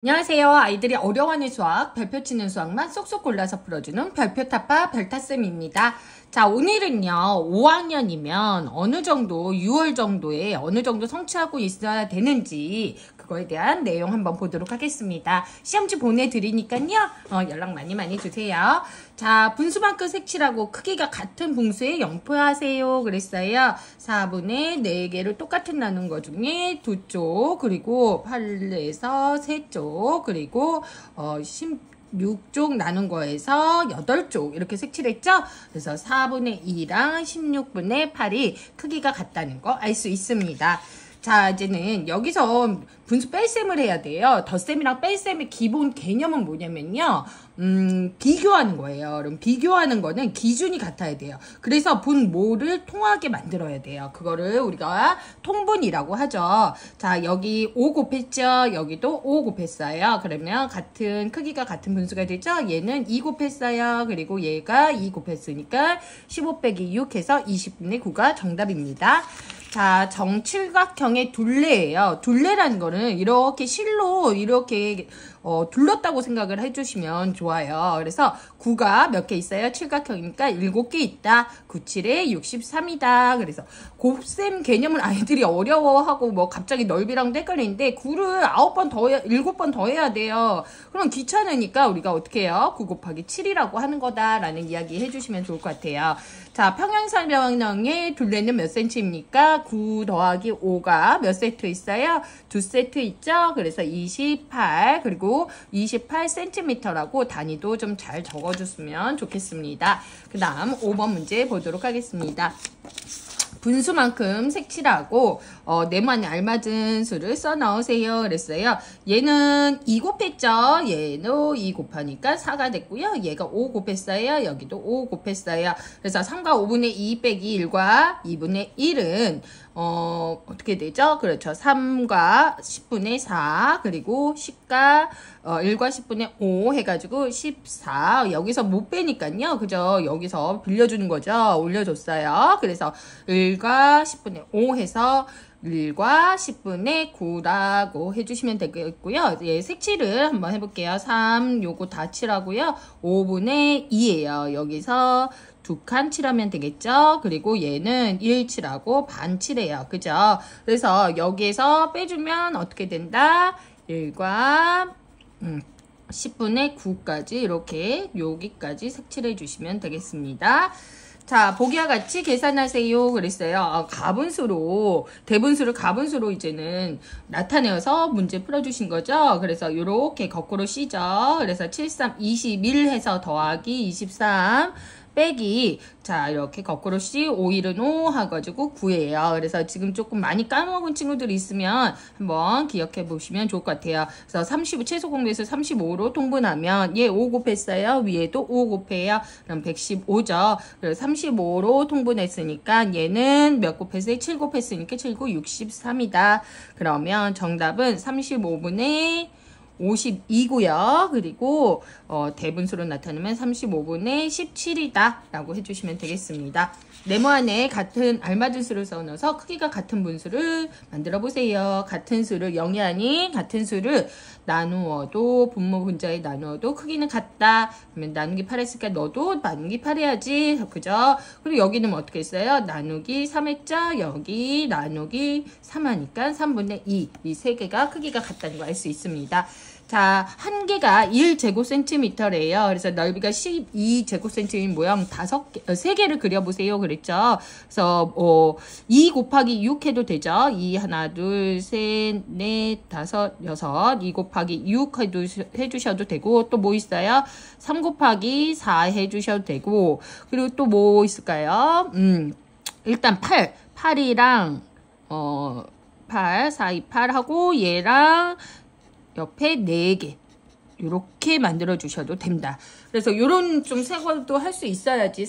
안녕하세요. 아이들이 어려워하는 수학, 별표 치는 수학만 쏙쏙 골라서 풀어주는 별표타파 별타쌤입니다. 자, 오늘은요, 5학년이면 어느 정도, 6월 정도에 어느 정도 성취하고 있어야 되는지 그거에 대한 내용 한번 보도록 하겠습니다. 시험지 보내드리니까요, 연락 많이 주세요. 자, 분수만큼 색칠하고 크기가 같은 분수에 영표하세요. 그랬어요. 4분의 4개를 똑같은 나눈 거 중에 2쪽, 그리고 8에서 3쪽, 그리고 16쪽 나눈 거에서 8쪽 이렇게 색칠했죠? 그래서 4분의 2랑 16분의 8이 크기가 같다는 거 알 수 있습니다. 자, 이제는 여기서 분수 뺄셈을 해야 돼요. 덧셈이랑 뺄셈의 기본 개념은 뭐냐면요. 비교하는 거예요. 그럼 비교하는 거는 기준이 같아야 돼요. 그래서 분모를 통하게 만들어야 돼요. 그거를 우리가 통분이라고 하죠. 자, 여기 5 곱했죠. 여기도 5 곱했어요. 그러면 같은 크기가 같은 분수가 되죠. 얘는 2 곱했어요. 그리고 얘가 2 곱했으니까 15 빼기 6 해서 20분의 9가 정답입니다. 자, 정칠각형의 둘레예요. 둘레라는 거는 이렇게 실로 이렇게 둘렀다고 생각을 해주시면 좋아요. 그래서 9가 몇 개 있어요? 칠각형이니까 7개 있다. 9, 7에 63이다. 그래서 곱셈 개념은 아이들이 어려워하고 뭐 갑자기 넓이랑 헷갈리는데 9를 9번 더 해야, 7번 더 해야 돼요. 그럼 귀찮으니까 우리가 어떻게 해요? 9 곱하기 7이라고 하는 거다라는 이야기 해주시면 좋을 것 같아요. 자, 평행선명의 둘레는 몇 cm입니까? 9 더하기 5가 몇 세트 있어요? 2세트 있죠? 그래서 28, 그리고 28cm라고 단위도 좀 잘 적어줬으면 좋겠습니다. 그 다음 5번 문제 보도록 하겠습니다. 분수만큼 색칠하고 네모안에 알맞은 수를 써 넣으세요. 그랬어요. 얘는 2 곱했죠. 얘는 2 곱하니까 4가 됐고요. 얘가 5 곱했어요. 여기도 5 곱했어요. 그래서 3과 5분의 2 빼기 1과 2분의 1은 어떻게 되죠? 그렇죠. 3과 10분의 4 그리고 10과 1과 10분의 5 해가지고 14. 여기서 못 빼니까요. 그죠? 여기서 빌려주는 거죠. 올려줬어요. 그래서 1과 10분의 5 해서 1과 10분의 9라고 해주시면 되겠고요. 예, 색칠을 한번 해볼게요. 3 요거 다 칠하고요. 5분의 2예요. 여기서 2칸 칠하면 되겠죠. 그리고 얘는 1 칠하고 반 칠해요. 그죠? 그래서 여기에서 빼주면 어떻게 된다? 1과 10분의 9까지 이렇게 여기까지 색칠해 주시면 되겠습니다. 자, 보기와 같이 계산하세요. 그랬어요. 가분수로, 대분수를 가분수로 이제는 나타내어서 문제 풀어주신 거죠. 그래서 이렇게 거꾸로 씌죠. 그래서 7, 3, 21 해서 더하기 23 빼기, 자, 이렇게 거꾸로 씨, 5, 1은 5 해가지고 9예요. 그래서 지금 조금 많이 까먹은 친구들이 있으면 한번 기억해 보시면 좋을 것 같아요. 그래서 35, 최소 공배수 35로 통분하면 얘 5 곱했어요. 위에도 5 곱해요. 그럼 115죠. 그래서 35로 통분했으니까 얘는 몇 곱했어요? 7 곱했으니까 7, 9, 63이다. 그러면 정답은 35분의 52고요. 그리고 대분수로 나타내면 35분의 17이다 라고 해주시면 되겠습니다. 네모안에 같은 알맞은 수를 써넣어서 크기가 같은 분수를 만들어 보세요. 같은 수를 0이 아닌 같은 수를 나누어도 분모 분자에 나누어도 크기는 같다. 그러면 나누기 8 했으니까 너도 나누기 8 해야지. 그죠? 그리고 여기는 어떻게 했어요? 나누기 3 했죠? 여기 나누기 3 하니까 3분의 2. 이 세 개가 크기가 같다는 거 알 수 있습니다. 자, 한 개가 1제곱센티미터래요. 그래서 넓이가 12제곱센티미터 모양 3개를 그려보세요. 그랬죠. 그래서 2 곱하기 6 해도 되죠. 2 하나 둘 셋 넷 다섯 여섯 2 곱하기 6 해주셔도 되고 또 뭐 있어요? 3 곱하기 4 해주셔도 되고 그리고 또 뭐 있을까요? 일단 8이랑 8 4, 2, 8 하고 얘랑 옆에 4개 이렇게 만들어 주셔도 됩니다. 그래서 요런 좀 사고도 할 수 있어야지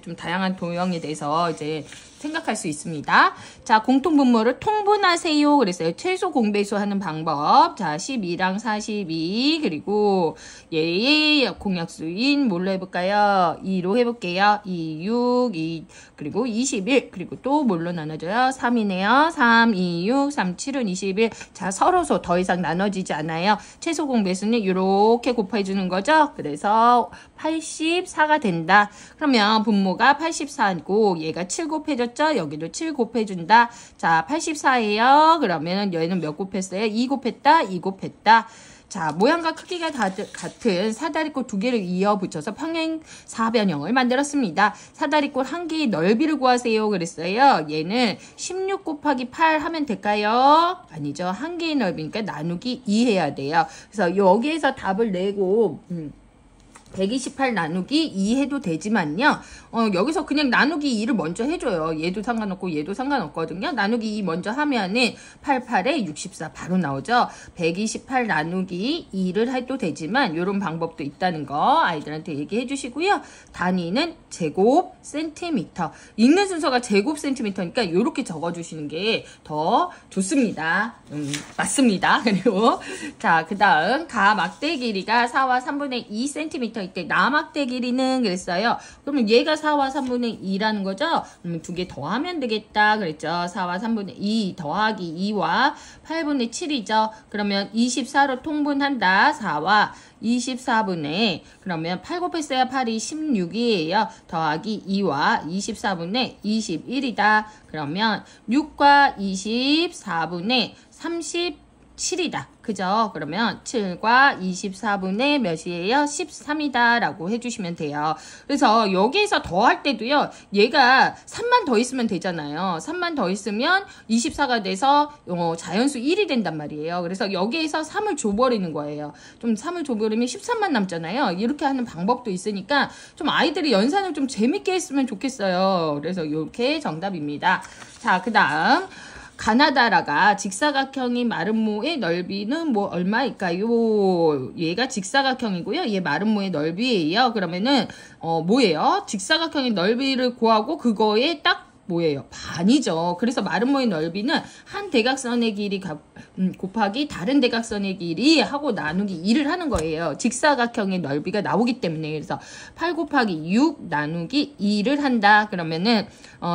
좀 다양한 도형에 대해서 이제 생각할 수 있습니다. 자, 공통분모를 통분하세요. 그랬어요. 최소 공배수 하는 방법. 자, 12랑 42. 그리고 얘의 공약수인 뭘로 해볼까요? 2로 해볼게요. 2, 6, 2, 그리고 21. 그리고 또 뭘로 나눠줘요? 3이네요. 3, 2, 6, 3, 7은 21. 자, 서로서 더 이상 나눠지지 않아요. 최소 공배수는 이렇게 곱해주는 거죠. 그래서 84가 된다. 그러면 분모가 84고 얘가 7 곱해줬죠? 여기도 7 곱해준다. 자, 84예요. 그러면 얘는 몇 곱했어요? 2 곱했다. 2 곱했다. 자, 모양과 크기가 같은 사다리꼴 두 개를 이어 붙여서 평행 사변형을 만들었습니다. 사다리꼴 한 개의 넓이를 구하세요. 그랬어요. 얘는 16 곱하기 8 하면 될까요? 아니죠. 한 개의 넓이니까 나누기 2 해야 돼요. 그래서 여기에서 답을 내고 128 나누기 2 해도 되지만요. 여기서 그냥 나누기 2를 먼저 해줘요. 얘도 상관없고 얘도 상관없거든요. 나누기 2 먼저 하면은 88에 64 바로 나오죠. 128 나누기 2를 해도 되지만 이런 방법도 있다는 거 아이들한테 얘기해 주시고요. 단위는 제곱 센티미터. 읽는 순서가 제곱 센티미터니까 이렇게 적어주시는 게 더 좋습니다. 맞습니다. 그리고 자, 그 다음 가 막대 길이가 4와 3분의 2 cm 이때 나막대 길이는 그랬어요. 그러면 얘가 4와 3분의 2라는 거죠. 그러면 두 개 더하면 되겠다 그랬죠. 4와 3분의 2 더하기 2와 8분의 7이죠. 그러면 24로 통분한다. 4와 24분의 그러면 8 곱했어야 8이 16이에요. 더하기 2와 24분의 21이다. 그러면 6과 24분의 37이다. 그죠? 그러면 7과 24분의 몇이에요? 13이다 라고 해주시면 돼요. 그래서 여기에서 더할 때도요. 얘가 3만 더 있으면 되잖아요. 3만 더 있으면 24가 돼서 자연수 1이 된단 말이에요. 그래서 여기에서 3을 줘버리는 거예요. 좀 3을 줘버리면 13만 남잖아요. 이렇게 하는 방법도 있으니까 좀 아이들이 연산을 좀 재밌게 했으면 좋겠어요. 그래서 이렇게 정답입니다. 자, 그 다음 가나다라가 직사각형인 마름모의 넓이는 뭐 얼마일까요? 얘가 직사각형이고요. 얘 마름모의 넓이에요. 그러면은 뭐예요? 직사각형의 넓이를 구하고 그거에 딱 뭐예요? 반이죠. 그래서 마름모의 넓이는 한 대각선의 길이 곱하기 다른 대각선의 길이 하고 나누기 2를 하는 거예요. 직사각형의 넓이가 나오기 때문에. 그래서 8 곱하기 6 나누기 2를 한다. 그러면은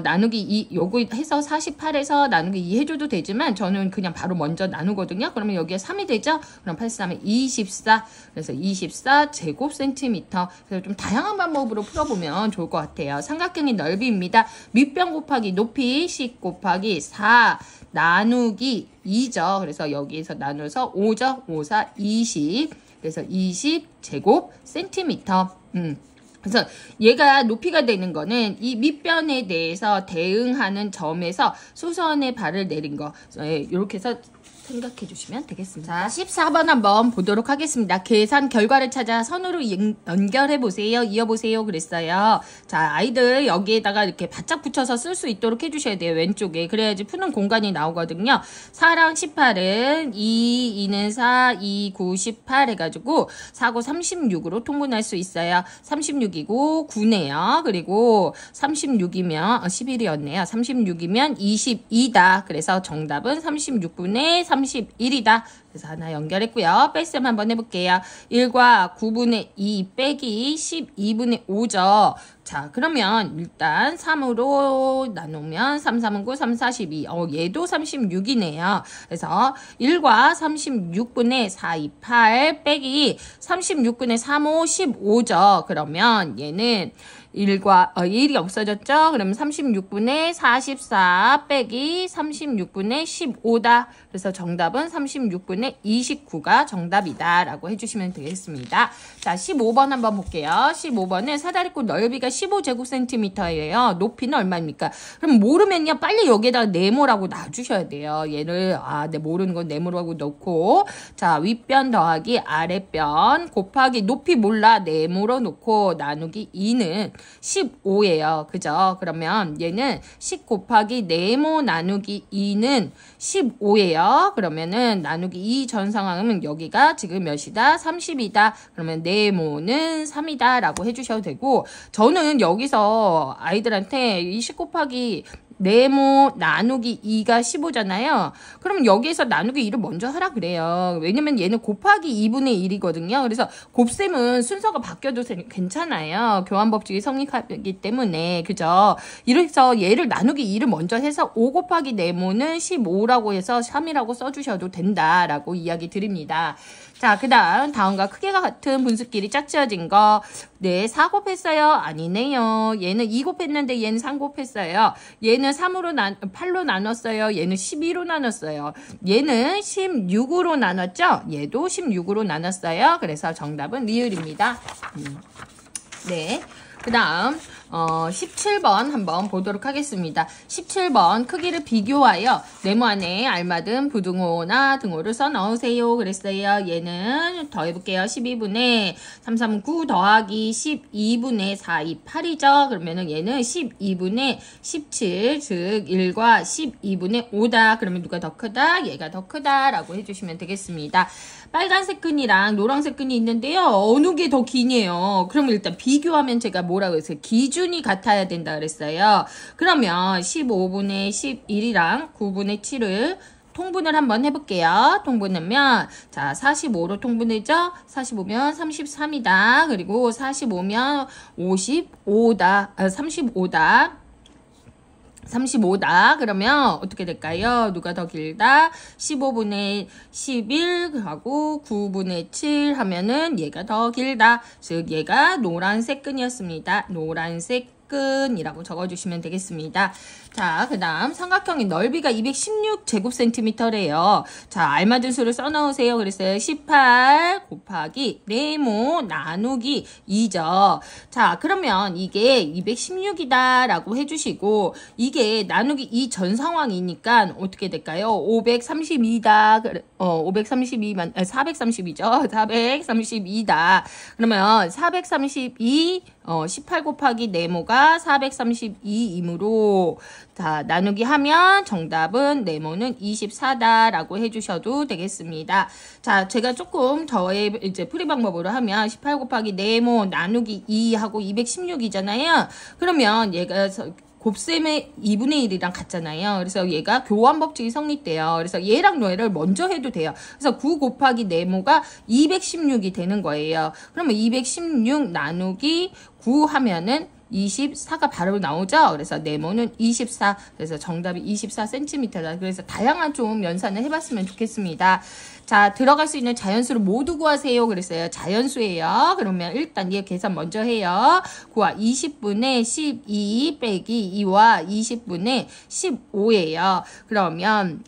나누기 2 요거 해서 48에서 나누기 2 해줘도 되지만 저는 그냥 바로 먼저 나누거든요. 그러면 여기에 3이 되죠. 그럼 83에 24. 그래서 24 제곱 센티미터. 그래서 좀 다양한 방법으로 풀어보면 좋을 것 같아요. 삼각형의 넓이입니다. 밑변 곱하기 높이 10 곱하기 4 나누기 2죠. 그래서 여기에서 나눠서 5죠. 5, 4, 20. 그래서 20 제곱 센티미터. 그래서 얘가 높이가 되는 거는 이 밑변에 대해서 대응하는 점에서 수선의 발을 내린 거. 이렇게 해서 생각해 주시면 되겠습니다. 자, 14번 한번 보도록 하겠습니다. 계산 결과를 찾아 선으로 연결해 보세요. 이어보세요. 그랬어요. 자, 아이들 여기에다가 이렇게 바짝 붙여서 쓸 수 있도록 해주셔야 돼요. 왼쪽에. 그래야지 푸는 공간이 나오거든요. 4랑 18은 2, 2는 4, 2, 9, 18 해가지고 4, 9, 36으로 통분할 수 있어요. 36이고 9네요. 그리고 36이면 11이었네요. 36이면 22다. 그래서 정답은 36분의 31이다. 그래서 하나 연결했고요. 뺄셈 한번 해볼게요. 1과 9분의 2 빼기 12분의 5죠. 자, 그러면 일단 3으로 나누면 3, 3은 9, 3, 42. 얘도 36이네요. 그래서 1과 36분의 4, 2, 8 빼기 36분의 3, 5, 15죠. 그러면 얘는 1이 없어졌죠? 그러면 36분의 44 빼기 36분의 15다. 그래서 정답은 36분의 29가 정답이다. 라고 해주시면 되겠습니다. 자, 15번 한번 볼게요. 15번은 사다리꼴 넓이가 15제곱센티미터예요. 높이는 얼마입니까? 그럼 모르면요. 빨리 여기에다가 네모라고 놔주셔야 돼요. 얘를, 네, 모르는 건 네모라고 넣고. 자, 윗변 더하기 아랫변 곱하기 높이 몰라 네모로 놓고 나누기 2는 15예요. 그죠? 그러면 얘는 10 곱하기 네모 나누기 2는 15예요. 그러면은 나누기 2 전 상황은 여기가 지금 몇이다? 30이다. 그러면 네모는 3이다 라고 해주셔도 되고, 저는 여기서 아이들한테 이 10 곱하기 네모 나누기 2가 15잖아요. 그럼 여기에서 나누기 2를 먼저 하라 그래요. 왜냐면 얘는 곱하기 2분의 1이거든요. 그래서 곱셈은 순서가 바뀌어도 괜찮아요. 교환법칙이 성립하기 때문에. 그죠? 이래서 얘를 나누기 2를 먼저 해서 5 곱하기 네모는 15라고 해서 3이라고 써주셔도 된다라고 이야기 드립니다. 자, 그 다음과 크기가 같은 분수끼리 짝지어진 거. 네, 4 곱했어요? 아니네요. 얘는 2 곱했는데 얘는 3 곱했어요. 얘는 8로 나눴어요. 얘는 12로 나눴어요. 얘는 16으로 나눴죠? 얘도 16으로 나눴어요. 그래서 정답은 리을입니다. 네. 그 다음 17번 한번 보도록 하겠습니다. 17번 크기를 비교하여 네모 안에 알맞은 부등호나 등호를 써 넣으세요. 그랬어요. 얘는 더해볼게요. 12분의 3, 3, 9 더하기 12분의 4, 2, 8이죠. 그러면은 얘는 12분의 17, 즉 1과 12분의 5다. 그러면 누가 더 크다? 얘가 더 크다 라고 해주시면 되겠습니다. 빨간색 끈이랑 노란색 끈이 있는데요. 어느 게 더 기네요. 그러면 일단 비교하면 제가 뭐라고 했어요? 기준이 같아야 된다 그랬어요. 그러면 15분의 11이랑 9분의 7을 통분을 한번 해볼게요. 통분하면 자 45로 통분되죠. 45면 33이다. 그리고 45면 55다. 35다. 35다. 그러면 어떻게 될까요? 누가 더 길다? 15분의 11하고 9분의 7 하면은 얘가 더 길다. 즉 얘가 노란색 끈이었습니다. 노란색 끈이라고 적어주시면 되겠습니다. 자, 그 다음 삼각형의 넓이가 216제곱센티미터래요. 자, 알맞은 수를 써넣으세요. 그랬어요. 18 곱하기 네모 나누기 2죠. 자, 그러면 이게 216이다 라고 해주시고 이게 나누기 2 전 상황이니까 어떻게 될까요? 532다. 532만 432죠. 432다. 그러면 432 18 곱하기 네모가 432이므로 자 나누기 하면 정답은 네모는 24다 라고 해주셔도 되겠습니다. 자 제가 조금 더의 이제 풀이 방법으로 하면 18 곱하기 네모 나누기 2하고 216이잖아요. 그러면 얘가 곱셈의 2분의 1이랑 같잖아요. 그래서 얘가 교환법칙이 성립돼요. 그래서 얘랑 얘를 먼저 해도 돼요. 그래서 9 곱하기 네모가 216이 되는 거예요. 그러면 216 나누기 9 하면은 24가 바로 나오죠. 그래서 네모는 24. 그래서 정답이 24cm다. 그래서 다양한 좀 연산을 해봤으면 좋겠습니다. 자, 들어갈 수 있는 자연수를 모두 구하세요. 그랬어요. 자연수예요. 그러면 일단 얘 계산 먼저 해요. 9와 20분의 12 빼기 2와 20분의 15예요. 그러면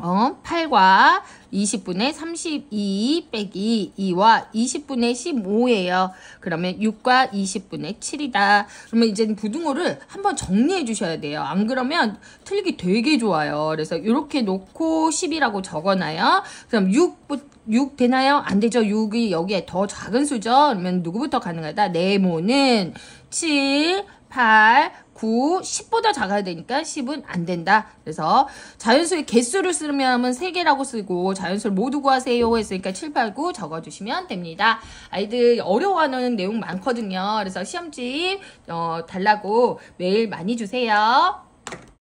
8과 20분의 32 빼기 2와 20분의 15예요. 그러면 6과 20분의 7이다. 그러면 이제 부등호를 한번 정리해 주셔야 돼요. 안 그러면 틀리기 되게 좋아요. 그래서 이렇게 놓고 10이라고 적어놔요. 그럼 6 되나요? 안 되죠. 6이 여기에 더 작은 수죠. 그러면 누구부터 가능하다? 네모는 7, 8, 9, 10보다 작아야 되니까 10은 안 된다. 그래서 자연수의 개수를 쓰면 3개라고 쓰고 자연수를 모두 구하세요 했으니까 7, 8, 9 적어주시면 됩니다. 아이들 어려워하는 내용 많거든요. 그래서 시험지 달라고 메일 많이 주세요.